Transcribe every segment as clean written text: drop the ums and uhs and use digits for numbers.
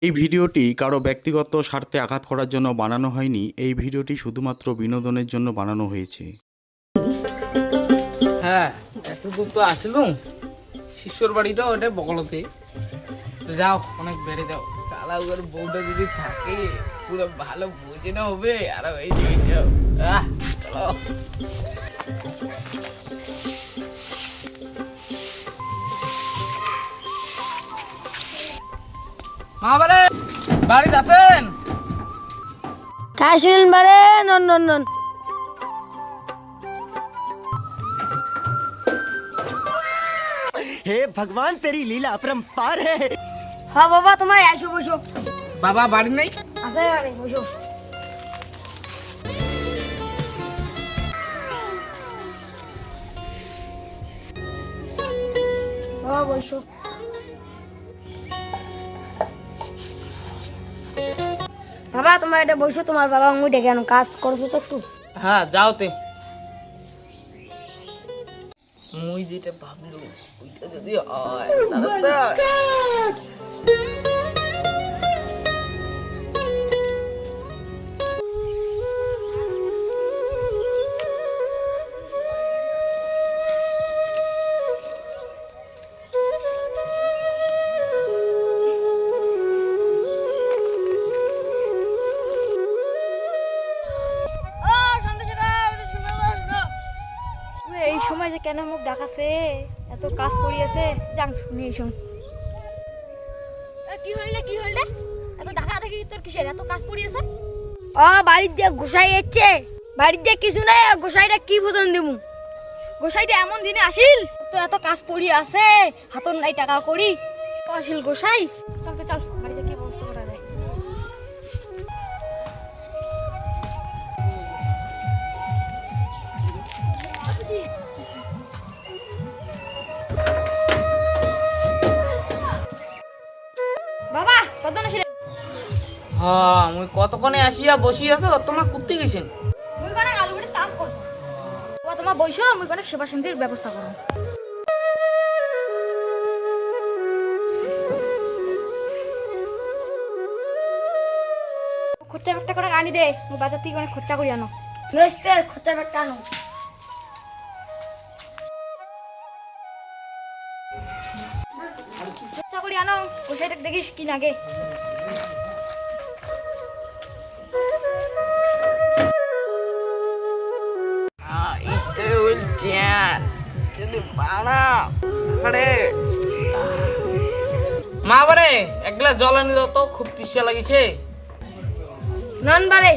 এই ভিডিওটি কারো ব্যক্তিগত স্বার্থে আঘাত করার জন্য বানানো হয়নি। এই ভিডিওটি শুধুমাত্র বিনোদনের জন্য বানানো হয়েছে। হ্যাঁ, এত দূর তো আসলুম। শিষ্যর বাড়িটা ওটা বগলতে। তো যাও, অনেক বেড়ে যাও। কালা ওর বউটা যদি থাকে পুরো ভালো বোঝে না হবে। আর এই দিকে যাও, চলো। মা বারে বাড়িতে আছেন? কাশিন বারে নন নন নন। हे भगवान तेरी लीला अपरंपार है। হ্যাঁ বাবা, তোমার এসো বসো। বাবা বাড়ি নেই? আছে বাড়ি, বসো। বাবা বসো। বাবা তোমার এটা বসো, তোমার বাবা আমি ডেকে আনো, কাজ করছো তো একটু। হ্যাঁ, যাওতে। মুই যেটা ভাবলু ওইটা যদি হয় তাহলে এই সময় যে কেন মুখ ডাকাছে, এত কাজ পড়িয়েছে, যাং শুনি এই সময়। কি হইলে কি হইলে এত ডাকা দেখি তোর কিসের এত কাজ পড়িয়েছে? বাড়ির যে গোসাই এসছে, বাড়ির যে কিছু নাই, গোসাইটা কি ভোজন দিমু? গোসাইটা এমন দিনে আসিল তো এত কাজ পড়িয়ে আছে, হাতর নাই টাকা করি আসিল গোসাই। চল তো চল, বাড়িতে কি ব্যবস্থা করা যায়। বাবা কতক্ষণ ছিলেন? হ্যাঁ, মুই কতক্ষণে আসিয়া বসি আছো, তোমার কুত্তে গেছেন? মুই কোনে আলু বড়ি চাষ করছো। বাবা তোমার বইসো, মুই কোনে সেবা শান্তির ব্যবস্থা করো। খরচা ব্যাগটা করে আনি দে, মুই বাজার থেকে অনেক খরচা করি আনো। নস্তে খরচা ব্যাগটা আনো। খরচা করি আনো, গোসাইটা দেখিস কি নাগে। মা বারে এক গ্লাস জল আনি দাও তো, খুব তৃষ্ণা লাগিছে। নন বারে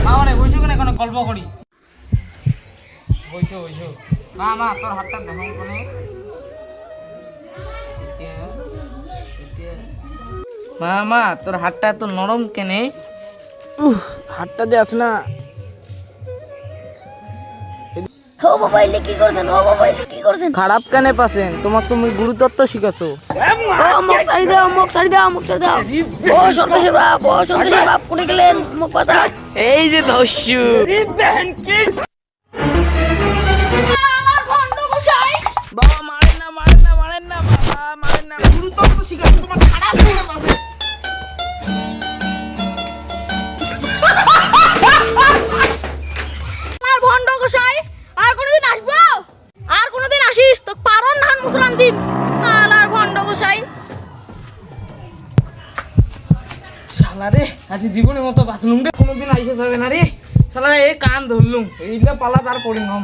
মা বারে বইছো কেন, এখন গল্প করি। বইছো বইছো। মা মা তোর হাতটা দেখো কোনে। মা মা তোর হাতটা এত নরম কেনে? হাতটা যে আছে না। ও বাবা এলে কি করছেন? ও বাবা এলে কি করছেন? খারাপ কেনে পাছেন? তোমাক তুমি গুরুতত্ত্ব শিখাছো। ও মুখ ছাড়ি দাও, মুখ ছাড়ি দাও, মুখ ছাড়ি দাও। ও সন্তোষের বাপ, ও সন্তোষের বাপ কোনে গেলেন? মুখ পাছা। এই যে দস্যু। বাবা মারেন না, মারেন না, মারেন না, বাবা মারেন না। গুরুতত্ত্ব শিখাছো, তোমার খারাপ কেনে পাছে? আর ভন্ড গোসাই আর কোনদিন আসবো? আর কোনদিন আসিস তো পারন ধান মুসলান দিম। আর ভন্ড গোসাই শালা রে, আজ জীবনের মতো বাঁচলুম রে, কোনোদিন আইসে যাবে না রে। শালা এই কান ধরলুম, এইটা পালা তার পরিণাম।